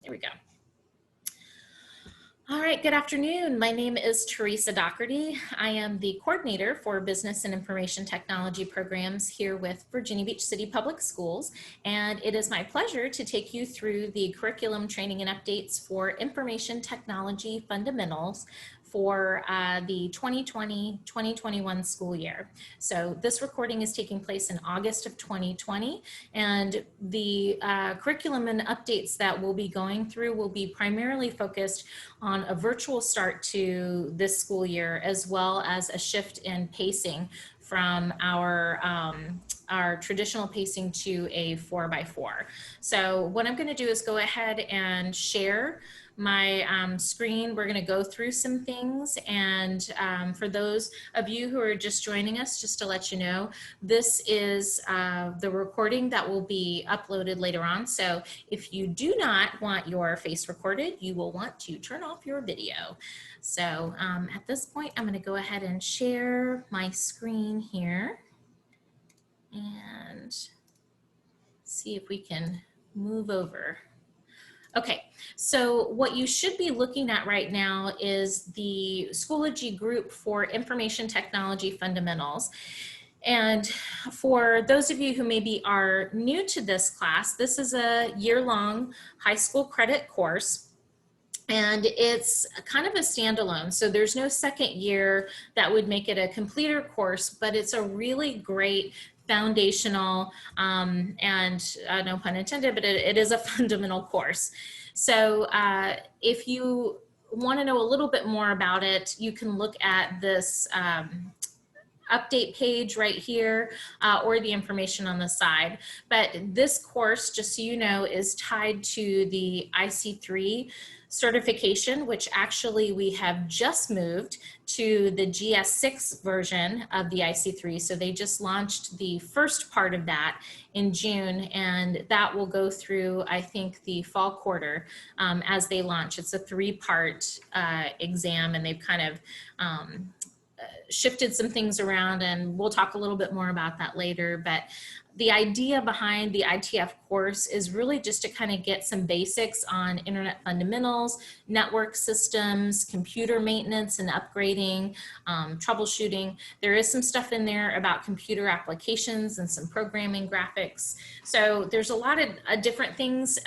There we go. All right, good afternoon. My name is Teresa Doherty. I am the coordinator for Business and Information Technology programs here with Virginia Beach City Public Schools, and it is my pleasure to take you through the curriculum training and updates for Information Technology Fundamentals for the 2020-2021 school year. So this recording is taking place in August of 2020, and the curriculum and updates that we'll be going through will be primarily focused on a virtual start to this school year, as well as a shift in pacing from our traditional pacing to a 4x4. So what I'm going to do is go ahead and share my screen. We're going to go through some things, and for those of you who are just joining us, just to let you know, this is the recording that will be uploaded later on. So if you do not want your face recorded, you will want to turn off your video. So at this point, I'm going to go ahead and share my screen here and see if we can move over. Okay, so what you should be looking at right now is the Schoology group for Information Technology Fundamentals. And for those of you who maybe are new to this class, this is a year-long high school credit course. And it's kind of a standalone. So there's no second year that would make it a completer course, but it's a really great foundational, and no pun intended, but it is a fundamental course. So if you want to know a little bit more about it, you can look at this update page right here or the information on the side. But this course, just so you know, is tied to the IC3 certification, which actually we have just moved to the GS6 version of the IC3. So they just launched the first part of that in June, and that will go through, I think, the fall quarter as they launch. It's a 3-part exam, and they've kind of shifted some things around, and we'll talk a little bit more about that later. But the idea behind the ITF course is really just to kind of get some basics on internet fundamentals, network systems, computer maintenance and upgrading, troubleshooting. There is some stuff in there about computer applications and some programming graphics. So there's a lot of different things.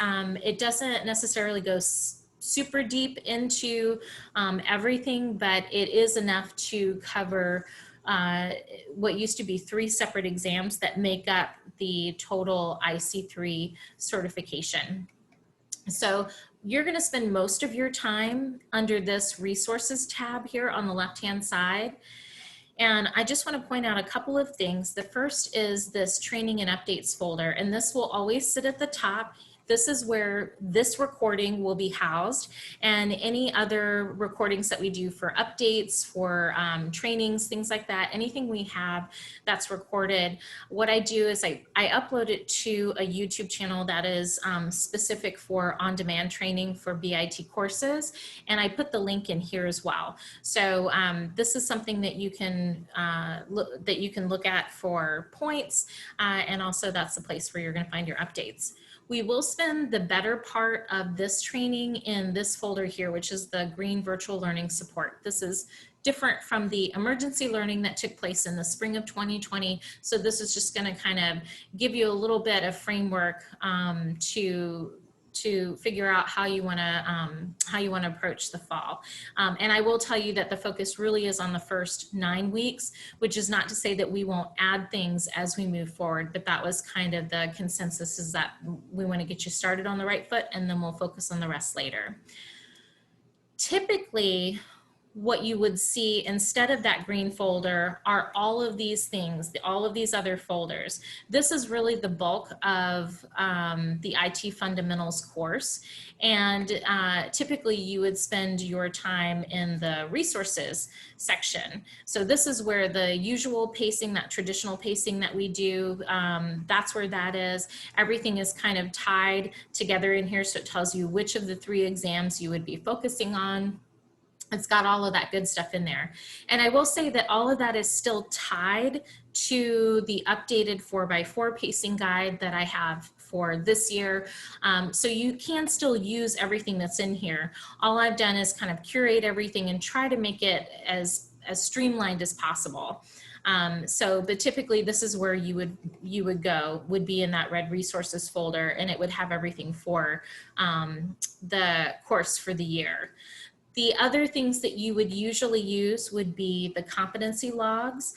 It doesn't necessarily go super deep into everything, but it is enough to cover what used to be 3 separate exams that make up the total IC3 certification. So you're going to spend most of your time under this resources tab here on the left-hand side. And I just want to point out a couple of things. The first is this training and updates folder, and this will always sit at the top. This is where this recording will be housed, and any other recordings that we do for updates, for trainings, things like that, anything we have that's recorded, what I do is I upload it to a YouTube channel that is specific for on-demand training for BIT courses, and I put the link in here as well. So this is something that you can look at for points, and also that's the place where you're going to find your updates. We will spend the better part of this training in this folder here, which is the green virtual learning support. This is different from the emergency learning that took place in the spring of 2020. So this is just going to kind of give you a little bit of framework to figure out how you want to approach the fall. And I will tell you that the focus really is on the first 9 weeks, which is not to say that we won't add things as we move forward, but that was kind of the consensus, is that we want to get you started on the right foot, and then we'll focus on the rest later. Typically, what you would see instead of that green folder are all of these things, all of these other folders. This is really the bulk of the IT fundamentals course. And typically you would spend your time in the resources section. So this is where the usual pacing, that traditional pacing that we do, that's where that is. Everything is kind of tied together in here. So it tells you which of the 3 exams you would be focusing on. It's got all of that good stuff in there. And I will say that all of that is still tied to the updated 4x4 pacing guide that I have for this year. So you can still use everything that's in here. All I've done is kind of curate everything and try to make it as streamlined as possible. But typically this is where you would go, would be in that red resources folder, and it would have everything for the course for the year. The other things that you would usually use would be the competency logs.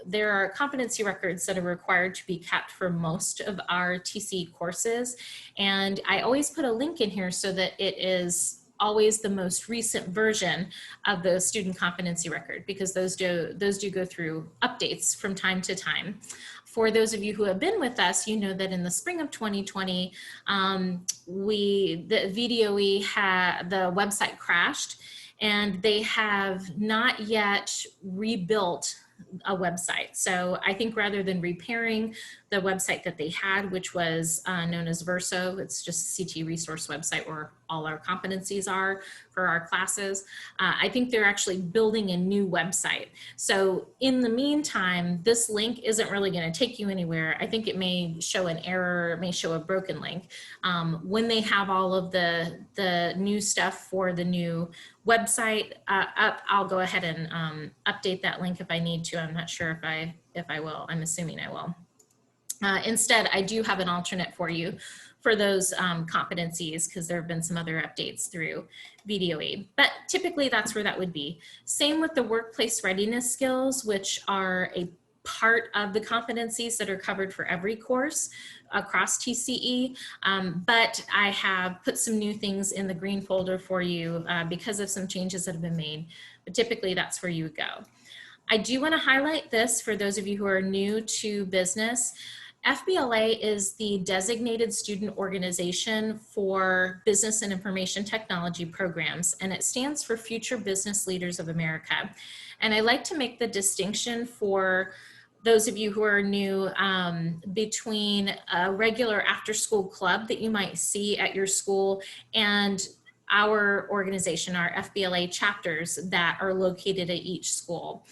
There are competency records that are required to be kept for most of our TCE courses. And I always put a link in here so that it is always the most recent version of the student competency record, because those do go through updates from time to time. For those of you who have been with us, you know that in the spring of 2020, the VDOE the website crashed, and they have not yet rebuilt a website. So I think rather than repairing the website that they had, which was known as Verso, it's just a CT resource website where all our competencies are for our classes. I think they're actually building a new website. So in the meantime, this link isn't really going to take you anywhere. I think it may show an error, it may show a broken link. When they have all of the new stuff for the new website up, I'll go ahead and update that link if I need to. I'm not sure if I will. I'm assuming I will. Instead, I do have an alternate for you for those competencies, because there have been some other updates through VDOE. But typically that's where that would be. Same with the workplace readiness skills, which are a part of the competencies that are covered for every course across TCE. But I have put some new things in the green folder for you because of some changes that have been made. But typically that's where you would go. I do want to highlight this for those of you who are new to business. FBLA is the designated student organization for business and information technology programs, and it stands for Future Business Leaders of America. And I like to make the distinction for those of you who are new between a regular after-school club that you might see at your school and our organization, our FBLA chapters that are located at each school.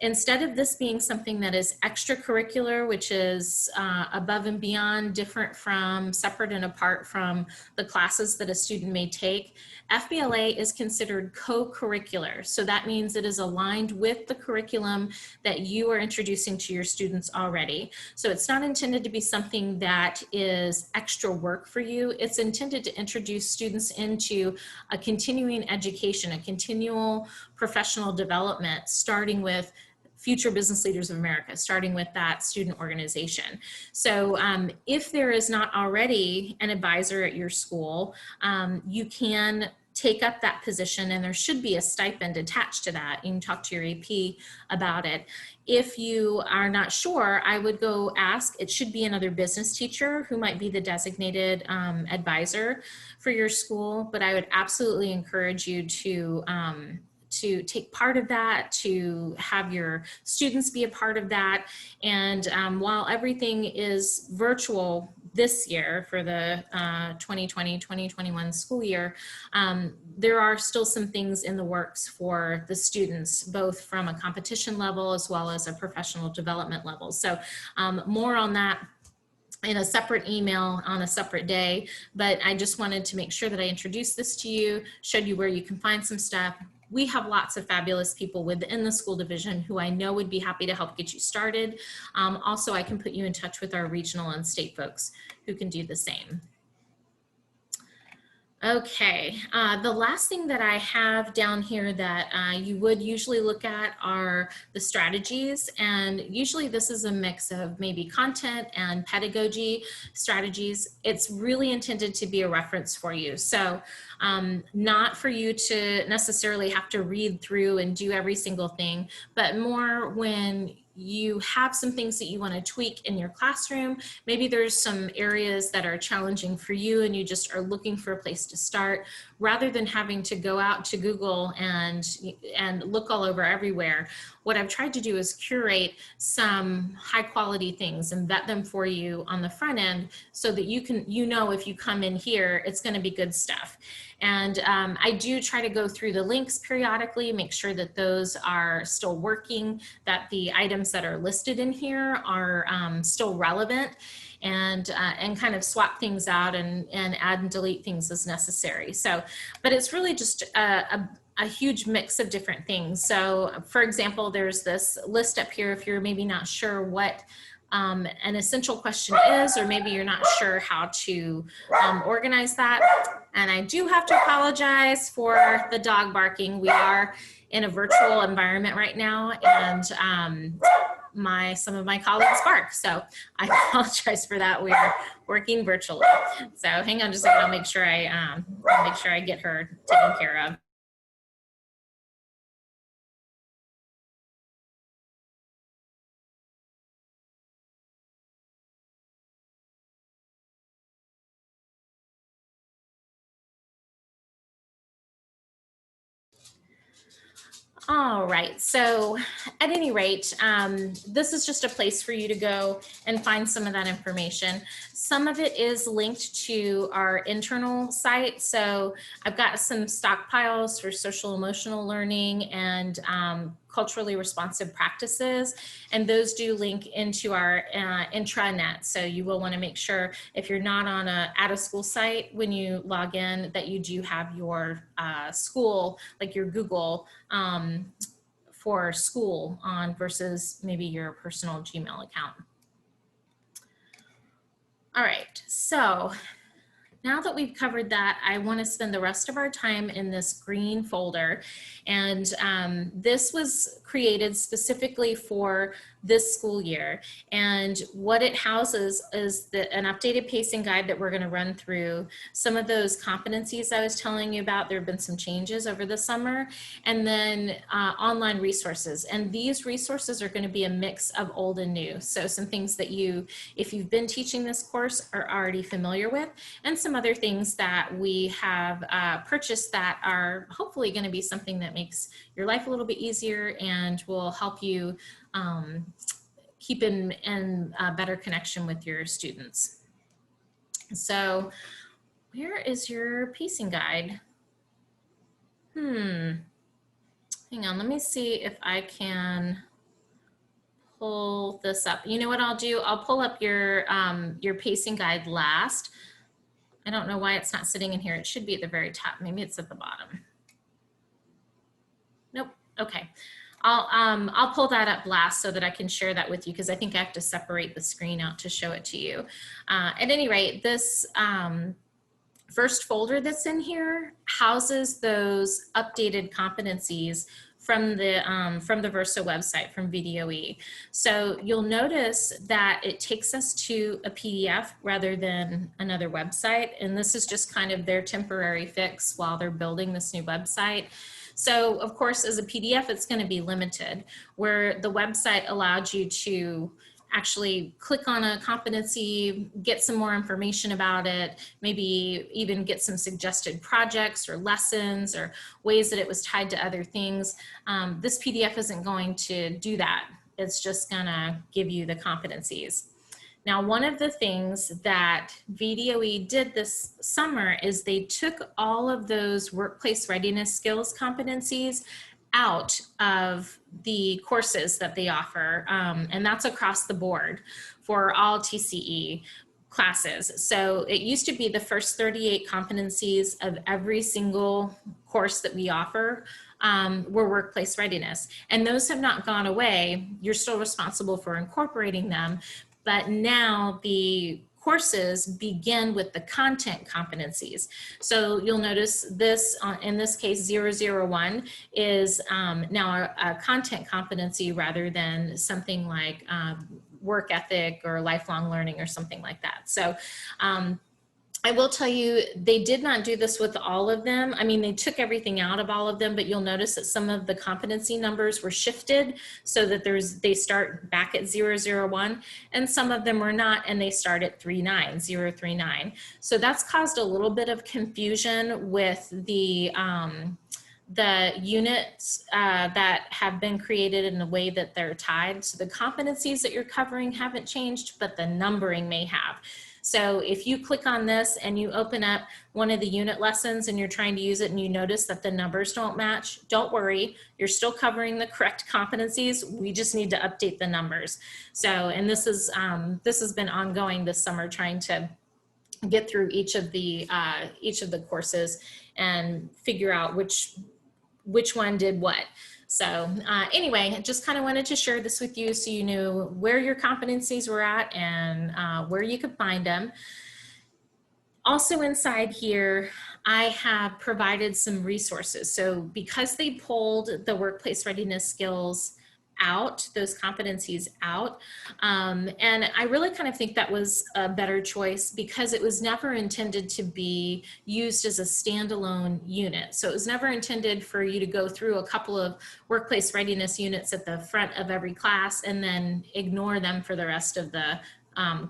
Instead of this being something that is extracurricular, which is above and beyond, different from, separate and apart from the classes that a student may take, FBLA is considered co-curricular. So that means it is aligned with the curriculum that you are introducing to your students already. So it's not intended to be something that is extra work for you. It's intended to introduce students into a continuing education, a continual professional development, starting with Future Business Leaders of America, starting with that student organization. So if there is not already an advisor at your school, you can take up that position, and there should be a stipend attached to that. You can talk to your AP about it. If you are not sure, I would go ask. It should be another business teacher who might be the designated advisor for your school, but I would absolutely encourage you to take part of that, to have your students be a part of that. And while everything is virtual this year for the 2020-2021 school year, there are still some things in the works for the students, both from a competition level as well as a professional development level. So more on that in a separate email on a separate day, but I just wanted to make sure that I introduced this to you, showed you where you can find some stuff. We have lots of fabulous people within the school division who I know would be happy to help get you started. Also, I can put you in touch with our regional and state folks who can do the same. Okay, the last thing that I have down here that you would usually look at are the strategies, and usually this is a mix of maybe content and pedagogy strategies. It's really intended to be a reference for you. So not for you to necessarily have to read through and do every single thing, but more when you have some things that you want to tweak in your classroom. Maybe there's some areas that are challenging for you and you just are looking for a place to start, rather than having to go out to Google and look all over everywhere. what I've tried to do is curate some high quality things and vet them for you on the front end so that you can, if you come in here, it's going to be good stuff. And I do try to go through the links periodically, make sure that those are still working, that the items that are listed in here are still relevant, and kind of swap things out and add and delete things as necessary. So, but it's really just a huge mix of different things. So for example, there's this list up here if you're maybe not sure what an essential question is, or maybe you're not sure how to organize that. And I do have to apologize for the dog barking. We are in a virtual environment right now, and some of my colleagues bark. So I apologize for that. We're working virtually. So hang on just a second. I'll make sure I get her taken care of. All right, so at any rate, this is just a place for you to go and find some of that information. Some of it is linked to our internal site. So I've got some stockpiles for social emotional learning and culturally responsive practices, and those do link into our intranet. So you will want to make sure if you're not on a at a school site when you log in that you do have your school, like your Google for school on versus maybe your personal Gmail account. All right, so now that we've covered that, I want to spend the rest of our time in this green folder. And this was created specifically for this school year. And what it houses is an updated pacing guide that we're going to run through some of those competencies I was telling you about. There have been some changes over the summer, and then online resources. And these resources are going to be a mix of old and new. So some things that if you've been teaching this course, are already familiar with, and some other things that we have purchased that are hopefully going to be something that makes your life a little bit easier and will help you keep in a better connection with your students. So where is your pacing guide? Hang on, let me see if I can pull this up. You know what I'll do? I'll pull up your pacing guide last. I don't know why it's not sitting in here. It should be at the very top. Maybe it's at the bottom. Nope. Okay. I'll pull that up last so that I can share that with you, because I think I have to separate the screen out to show it to you. At any rate, this first folder that's in here houses those updated competencies from the Versa website, from VDOE. So you'll notice that it takes us to a PDF rather than another website. And this is just kind of their temporary fix while they're building this new website. So of course, as a PDF, it's going to be limited, where the website allowed you to actually click on a competency, get some more information about it, maybe even get some suggested projects or lessons or ways that it was tied to other things. This PDF isn't going to do that. It's just gonna give you the competencies. Now, one of the things that VDOE did this summer is they took all of those workplace readiness skills competencies out of the courses that they offer, and that's across the board for all TCE classes. So it used to be the first 38 competencies of every single course that we offer were workplace readiness, and those have not gone away. You're still responsible for incorporating them, but now the courses begin with the content competencies. So you'll notice this, in this case, 001 is now a content competency rather than something like work ethic or lifelong learning or something like that. So I will tell you, they did not do this with all of them. I mean, they took everything out of all of them, but you'll notice that some of the competency numbers were shifted so that they start back at 001, and some of them were not, and they start at 039. So that's caused a little bit of confusion with the the units that have been created in the way that they're tied. So the competencies that you're covering haven't changed, but the numbering may have. So if you click on this and you open up one of the unit lessons and you're trying to use it and you notice that the numbers don't match, don't worry, you're still covering the correct competencies. We just need to update the numbers. So, and this has been ongoing this summer, trying to get through each of the courses and figure out which one did what. So anyway, I just kind of wanted to share this with you so you knew where your competencies were at and where you could find them. Also inside here, I have provided some resources. So because they pulled the workplace readiness skills out, those competencies out, and I really kind of think that was a better choice because it was never intended to be used as a standalone unit. So it was never intended for you to go through a couple of workplace readiness units at the front of every class and then ignore them for the rest of the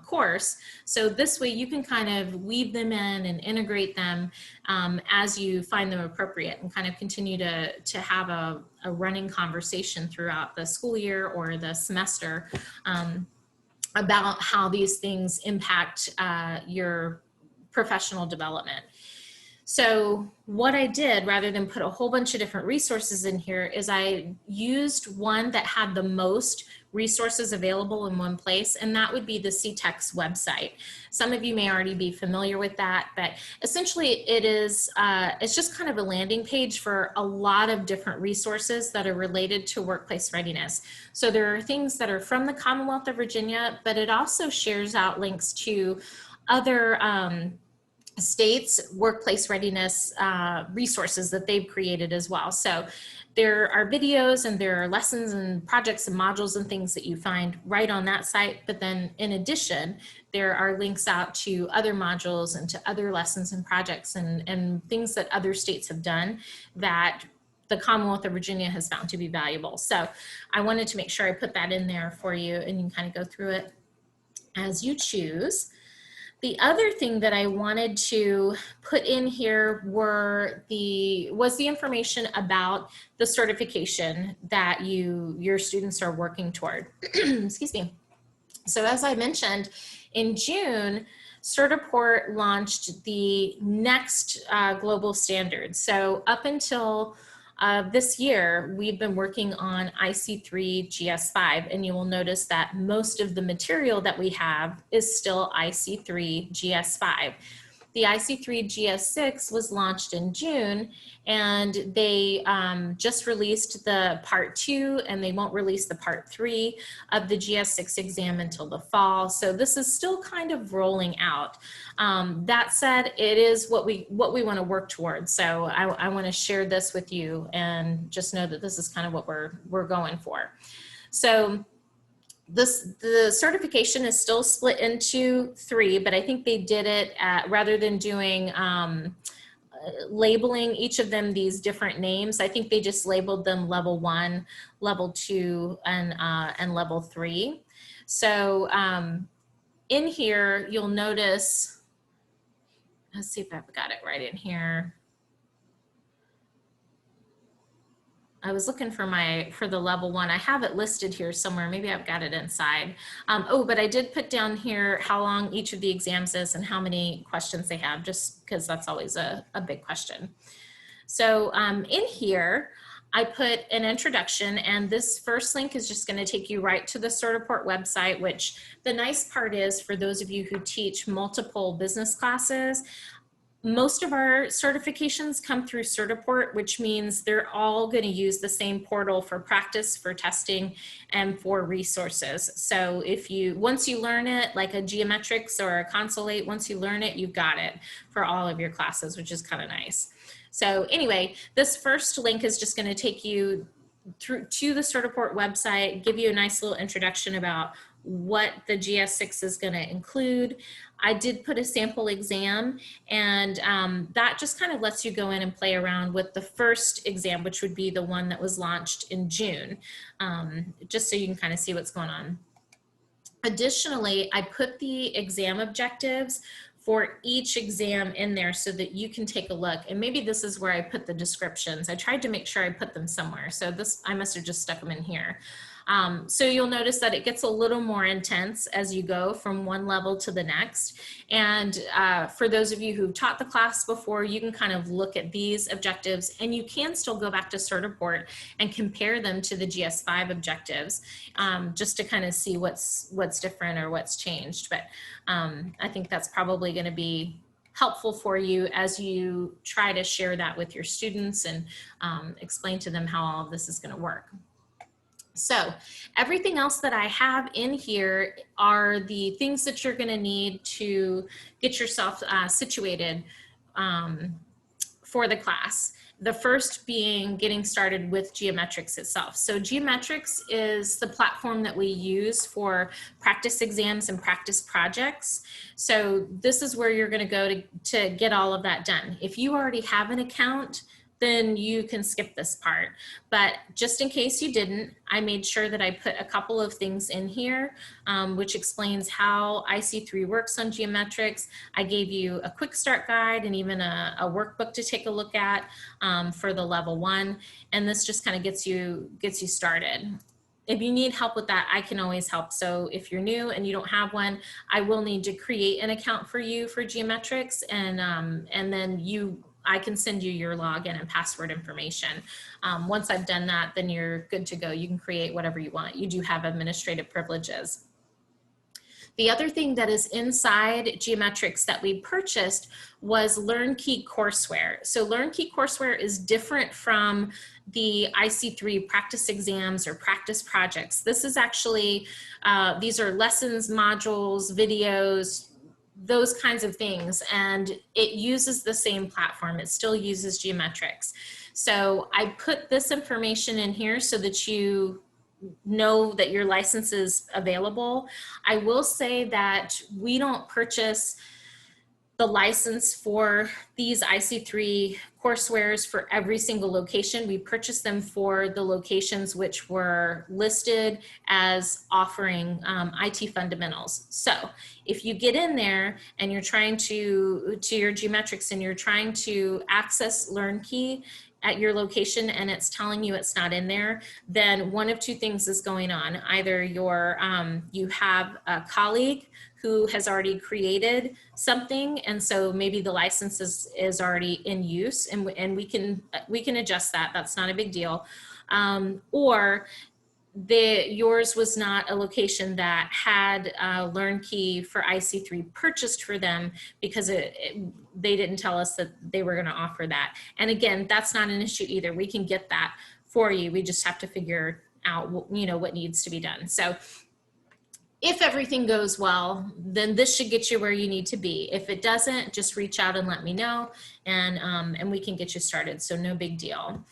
course. So this way you can kind of weave them in and integrate them as you find them appropriate, and kind of continue to have a running conversation throughout the school year or the semester about how these things impact your professional development. So what I did, rather than put a whole bunch of different resources in here, is I used one that had the most resources available in one place, and that would be the CTEX website. Some of you may already be familiar with that, but essentially it is, it's just kind of a landing page for a lot of different resources that are related to workplace readiness. So there are things that are from the Commonwealth of Virginia, but it also shares out links to other states' workplace readiness resources that they've created as well. So there are videos and there are lessons and projects and modules and things that you find right on that site. But then in addition, there are links out to other modules and to other lessons and projects and things that other states have done that the Commonwealth of Virginia has found to be valuable. So I wanted to make sure I put that in there for you, and you can kind of go through it as you choose. The other thing that I wanted to put in here was the information about the certification that your students are working toward. Excuse me. So as I mentioned, in June, Certiport launched the next global standard. So up until this year, we've been working on IC3 GS5, and you will notice that most of the material that we have is still IC3 GS5. The IC3 GS6 was launched in June, and they just released the part 2, and they won't release the part 3 of the GS6 exam until the fall. So this is still kind of rolling out. That said, it is what we want to work towards. So I want to share this with you, and just know that this is kind of what we're going for. So the certification is still split into 3, but I think they did it rather than doing labeling each of them these different names. I think they just labeled them level 1, level 2, and level 3. So in here, you'll notice, let's see if I've got it right in here. I was looking for the level 1. I have it listed here somewhere. Maybe I've got it inside. Oh, but I did put down here how long each of the exams is and how many questions they have, just because that's always a big question. So in here, I put an introduction, and this first link is just going to take you right to the Certiport website, which the nice part is, for those of you who teach multiple business classes, most of our certifications come through Certiport, which means they're all going to use the same portal for practice, for testing, and for resources. So once you learn it, like a geometrics or a Console 8, once you learn it, you've got it for all of your classes, which is kind of nice. So anyway, this first link is just going to take you through to the Certiport website, give you a nice little introduction about what the GS6 is going to include. I did put a sample exam, and that just kind of lets you go in and play around with the first exam, which would be the one that was launched in June, just so you can kind of see what's going on. Additionally, I put the exam objectives for each exam in there so that you can take a look. And maybe this is where I put the descriptions. I tried to make sure I put them somewhere. So this, I must have just stuck them in here. So you'll notice that it gets a little more intense as you go from one level to the next. And for those of you who've taught the class before, you can kind of look at these objectives, and you can still go back to Certiport and compare them to the GS5 objectives, just to kind of see what's different or what's changed. But I think that's probably going to be helpful for you as you try to share that with your students and explain to them how all of this is going to work. So everything else that I have in here are the things that you're going to need to get yourself situated for the class. The first being getting started with Geometrics itself. So Geometrics is the platform that we use for practice exams and practice projects. So this is where you're going to go to get all of that done. If you already have an account, then you can skip this part. But just in case you didn't, I made sure that I put a couple of things in here, which explains how IC3 works on Geometrics. I gave you a quick start guide and even a workbook to take a look at for the level 1. And this just kind of gets you started. If you need help with that, I can always help. So if you're new and you don't have one, I will need to create an account for you for Geometrics, and then I can send you your login and password information. Once I've done that, then you're good to go. You can create whatever you want. You do have administrative privileges. The other thing that is inside Geometrics that we purchased was LearnKey courseware. So LearnKey courseware is different from the IC3 practice exams or practice projects. This is actually, these are lessons, modules, videos, those kinds of things, and it uses the same platform. It still uses Geometrics. So I put this information in here so that you know that your license is available. I will say that we don't purchase the license for these IC3 coursewares for every single location. We purchased them for the locations which were listed as offering IT fundamentals. So if you get in there and you're trying to your Geometrics and you're trying to access LearnKey at your location and it's telling you it's not in there, then one of two things is going on. Either you have a colleague who has already created something, and so maybe the license is already in use, and we can adjust that. That's not a big deal. Or yours was not a location that had LearnKey for IC3 purchased for them because they didn't tell us that they were going to offer that. And again, that's not an issue either. We can get that for you. We just have to figure out what needs to be done. So if everything goes well, then this should get you where you need to be. If it doesn't, just reach out and let me know, and we can get you started. So no big deal.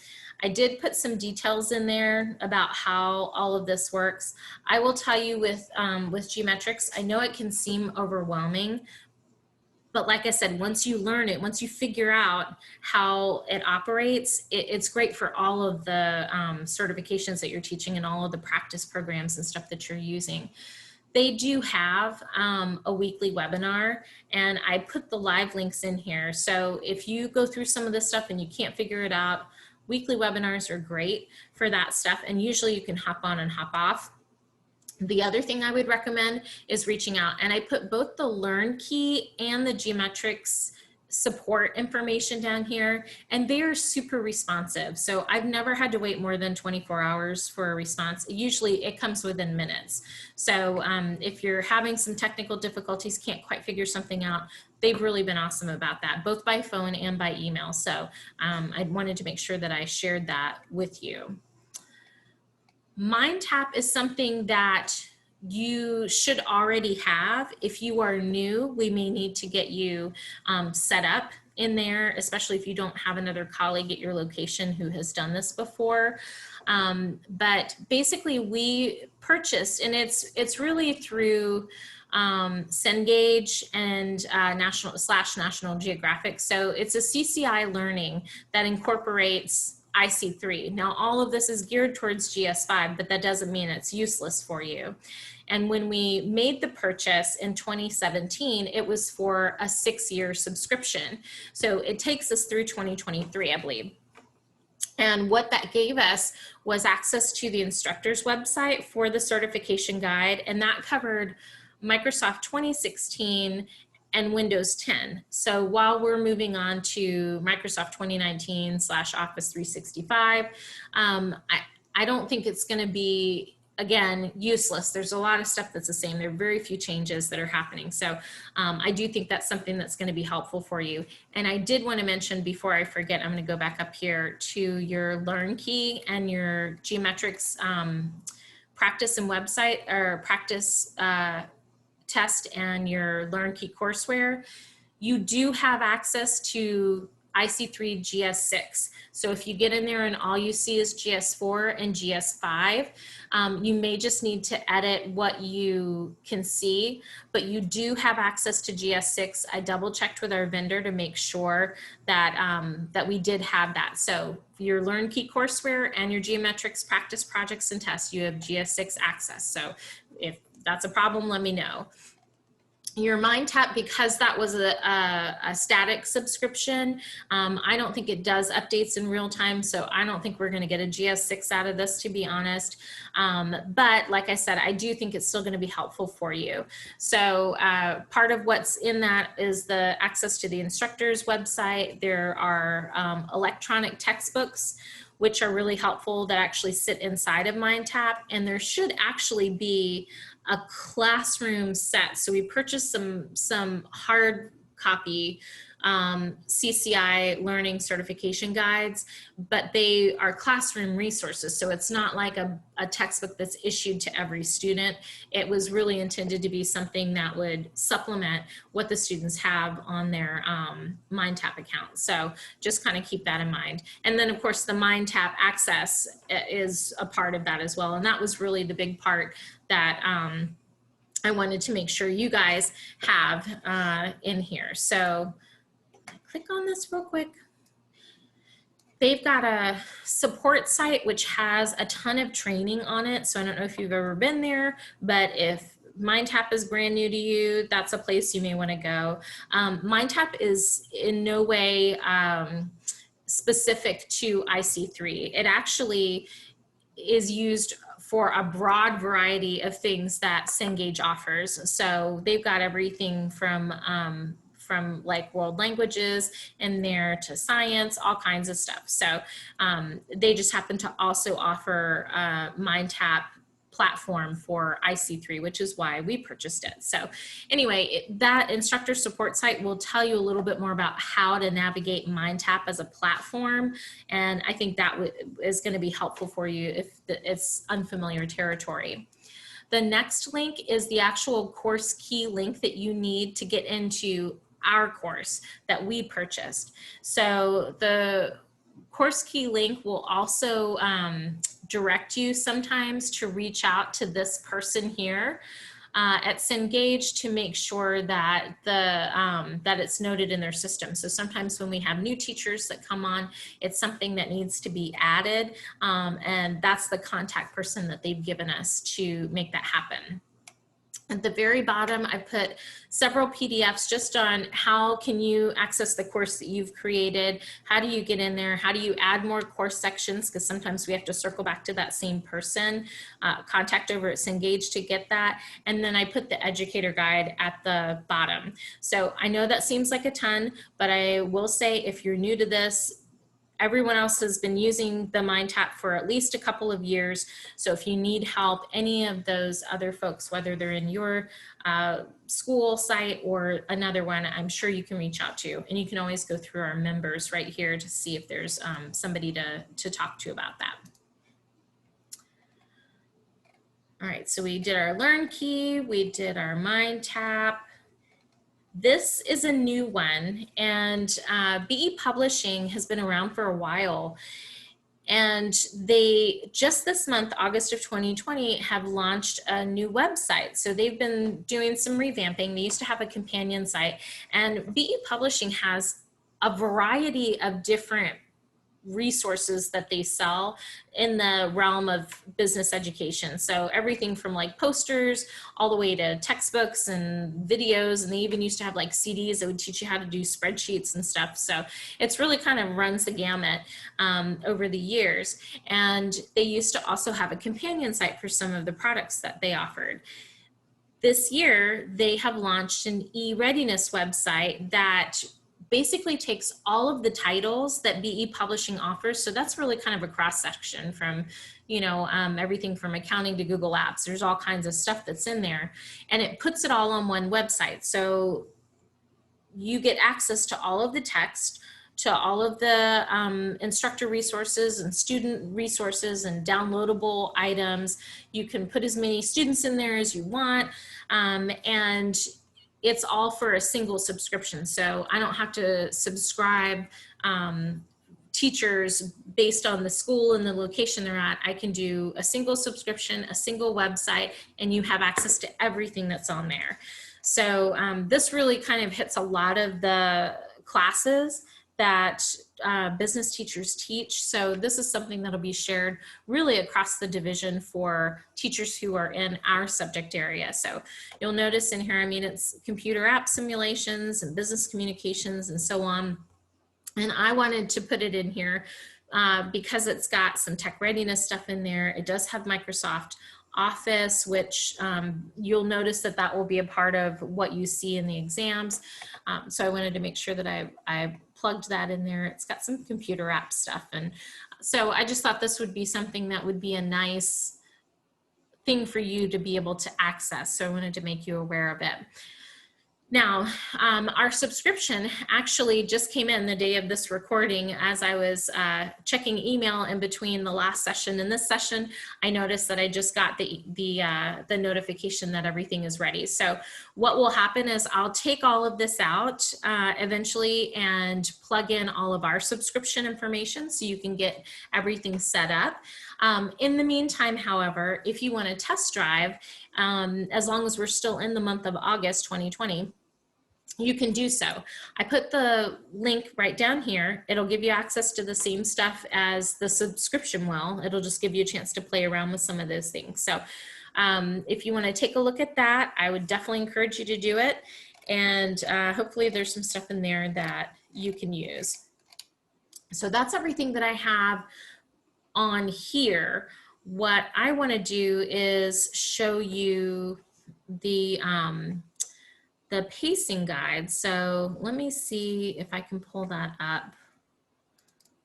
I did put some details in there about how all of this works. I will tell you with Geometrics, I know it can seem overwhelming, but like I said, once you learn it, once you figure out how it operates, it's great for all of the certifications that you're teaching and all of the practice programs and stuff that you're using. They do have a weekly webinar, and I put the live links in here. So if you go through some of this stuff and you can't figure it out, weekly webinars are great for that stuff, and usually you can hop on and hop off. The other thing I would recommend is reaching out, and I put both the LearnKey and the Geometrics support information down here, and they are super responsive. So I've never had to wait more than 24 hours for a response. Usually it comes within minutes. So if you're having some technical difficulties, can't quite figure something out, they've really been awesome about that, both by phone and by email. So I wanted to make sure that I shared that with you. MindTap is something that you should already have. If you are new, we may need to get you set up in there, especially if you don't have another colleague at your location who has done this before. But basically we purchased, and it's really through Cengage and National Geographic. So it's a CCI learning that incorporates IC3. Now, all of this is geared towards GS5, but that doesn't mean it's useless for you. And when we made the purchase in 2017, it was for a 6-year subscription. So it takes us through 2023, I believe. And what that gave us was access to the instructor's website for the certification guide, and that covered Microsoft 2016 and Windows 10. So while we're moving on to Microsoft 2019/Office 365, I don't think it's going to be, again, useless. There's a lot of stuff that's the same. There are very few changes that are happening. So I do think that's something that's going to be helpful for you. And I did want to mention, before I forget, I'm going to go back up here to your LearnKey and your Geometrics practice and website, or practice test and your LearnKey courseware. You do have access to IC3 GS6. So if you get in there and all you see is GS4 and GS5, you may just need to edit what you can see, but you do have access to GS6. I double checked with our vendor to make sure that, that we did have that. So your LearnKey courseware and your Geometrics practice projects and tests, you have GS6 access. So if that's a problem, let me know. Your MindTap, because that was a static subscription, I don't think it does updates in real time, so I don't think we're going to get a GS6 out of this, to be honest. But like I said, I do think it's still going to be helpful for you. So part of what's in that is the access to the instructor's website. There are electronic textbooks, which are really helpful, that actually sit inside of MindTap, and there should actually be a classroom set. So we purchased some hard copy CCI learning certification guides, but they are classroom resources. So it's not like a textbook that's issued to every student. It was really intended to be something that would supplement what the students have on their MindTap account. So just kind of keep that in mind. And then of course the MindTap access is a part of that as well. And that was really the big part that I wanted to make sure you guys have in here. So click on this real quick. They've got a support site which has a ton of training on it. So I don't know if you've ever been there, but if MindTap is brand new to you, that's a place you may want to go. MindTap is in no way specific to IC3. It actually is used for a broad variety of things that Cengage offers. So they've got everything from like world languages in there to science, all kinds of stuff. So they just happen to also offer MindTap platform for IC3, which is why we purchased it. So anyway, that instructor support site will tell you a little bit more about how to navigate MindTap as a platform. And I think that is going to be helpful for you if it's unfamiliar territory. The next link is the actual course key link that you need to get into our course that we purchased. So the course key link will also direct you sometimes to reach out to this person here at Cengage to make sure that that it's noted in their system. So sometimes when we have new teachers that come on, it's something that needs to be added, and that's the contact person that they've given us to make that happen. At the very bottom, I put several PDFs just on how can you access the course that you've created, how do you get in there, how do you add more course sections, because sometimes we have to circle back to that same person, contact over at Cengage to get that, and then I put the educator guide at the bottom. So I know that seems like a ton, but I will say if you're new to this, everyone else has been using the MindTap for at least a couple of years. So if you need help, any of those other folks, whether they're in your school site or another one, I'm sure you can reach out to. And you can always go through our members right here to see if there's somebody to talk to about that. All right, so we did our LearnKey, we did our MindTap. This is a new one, and BE Publishing has been around for a while, and they just this month, August of 2020, have launched a new website. So they've been doing some revamping. They used to have a companion site, and BE Publishing has a variety of different resources that they sell in the realm of business education. So everything from like posters all the way to textbooks and videos, and they even used to have like CDs that would teach you how to do spreadsheets and stuff. So it's really kind of runs the gamut over the years. And they used to also have a companion site for some of the products that they offered. This year, they have launched an e-readiness website that basically takes all of the titles that BE Publishing offers. So that's really kind of a cross section from, everything from accounting to Google Apps. There's all kinds of stuff that's in there, and it puts it all on one website. So you get access to all of the text, to all of the instructor resources and student resources and downloadable items. You can put as many students in there as you want, and it's all for a single subscription. So I don't have to subscribe teachers based on the school and the location they're at. I can do a single subscription, a single website, and you have access to everything that's on there. So this really kind of hits a lot of the classes that business teachers teach. So this is something that'll be shared really across the division for teachers who are in our subject area. So you'll notice in here, it's computer app simulations and business communications and so on. And I wanted to put it in here because it's got some tech readiness stuff in there. It does have Microsoft Office, which you'll notice that will be a part of what you see in the exams. So I wanted to make sure that I plugged that in there. It's got some computer app stuff. And so I just thought this would be something that would be a nice thing for you to be able to access. So I wanted to make you aware of it. Now, our subscription actually just came in the day of this recording. As I was checking email in between the last session and this session, I noticed that I just got the notification that everything is ready. So what will happen is I'll take all of this out eventually and plug in all of our subscription information so you can get everything set up. In the meantime, however, if you want to test drive, as long as we're still in the month of August 2020, you can do so. I put the link right down here. It'll give you access to the same stuff as the subscription will. It'll just give you a chance to play around with some of those things. So if you want to take a look at that, I would definitely encourage you to do it. And hopefully there's some stuff in there that you can use. So that's everything that I have on here. What I want to do is show you the pacing guide. So let me see if I can pull that up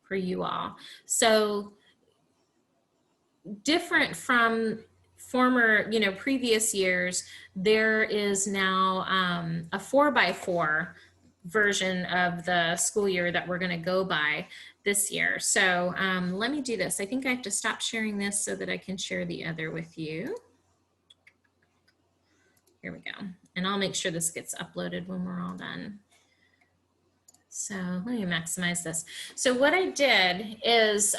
for you all. So different from former, previous years, there is now a 4x4 version of the school year that we're going to go by this year. So let me do this. I think I have to stop sharing this so that I can share the other with you. Here we go. And I'll make sure this gets uploaded when we're all done. So let me maximize this. So what I did is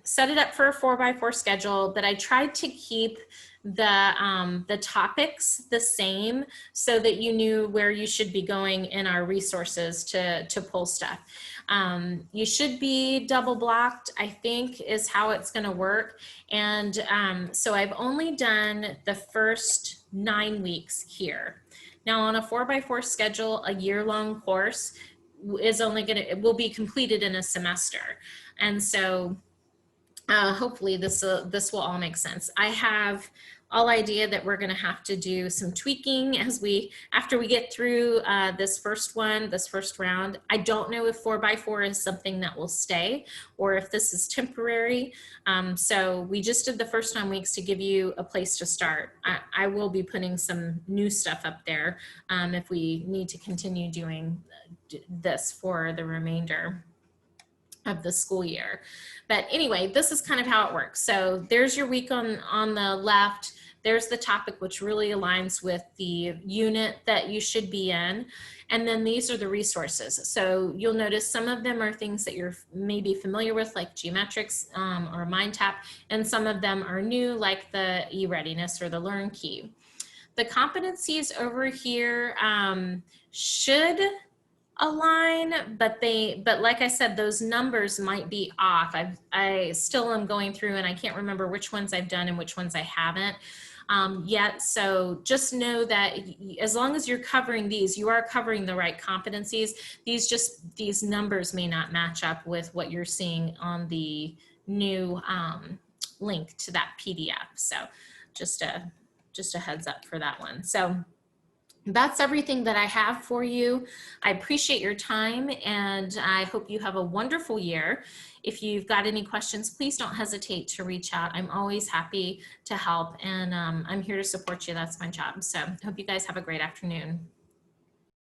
set it up for a 4x4 schedule, but I tried to keep the topics the same so that you knew where you should be going in our resources to pull stuff. You should be double blocked, I think, is how it's going to work. And so I've only done the first 9 weeks here. Now on a 4x4 schedule, a year-long course is it will be completed in a semester. And so hopefully this will all make sense. I have all idea that we're going to have to do some tweaking after we get through this first round. I don't know if 4x4 is something that will stay or if this is temporary. So we just did the first 9 weeks to give you a place to start. I will be putting some new stuff up there if we need to continue doing this for the remainder of the school year. But anyway, this is kind of how it works. So there's your week on the left. There's the topic, which really aligns with the unit that you should be in. And then these are the resources. So you'll notice some of them are things that you're maybe familiar with, like Geometrics or MindTap, and some of them are new, like the eReadiness or the LearnKey. The competencies over here should align, but like I said, those numbers might be off. I still am going through and I can't remember which ones I've done and which ones I haven't yet. So just know that as long as you're covering these, you are covering the right competencies. These numbers may not match up with what you're seeing on the new link to that PDF. So just a heads up for that one. So that's everything that I have for you. I appreciate your time and I hope you have a wonderful year. If you've got any questions, please don't hesitate to reach out. I'm always happy to help and I'm here to support you. That's my job. So I hope you guys have a great afternoon.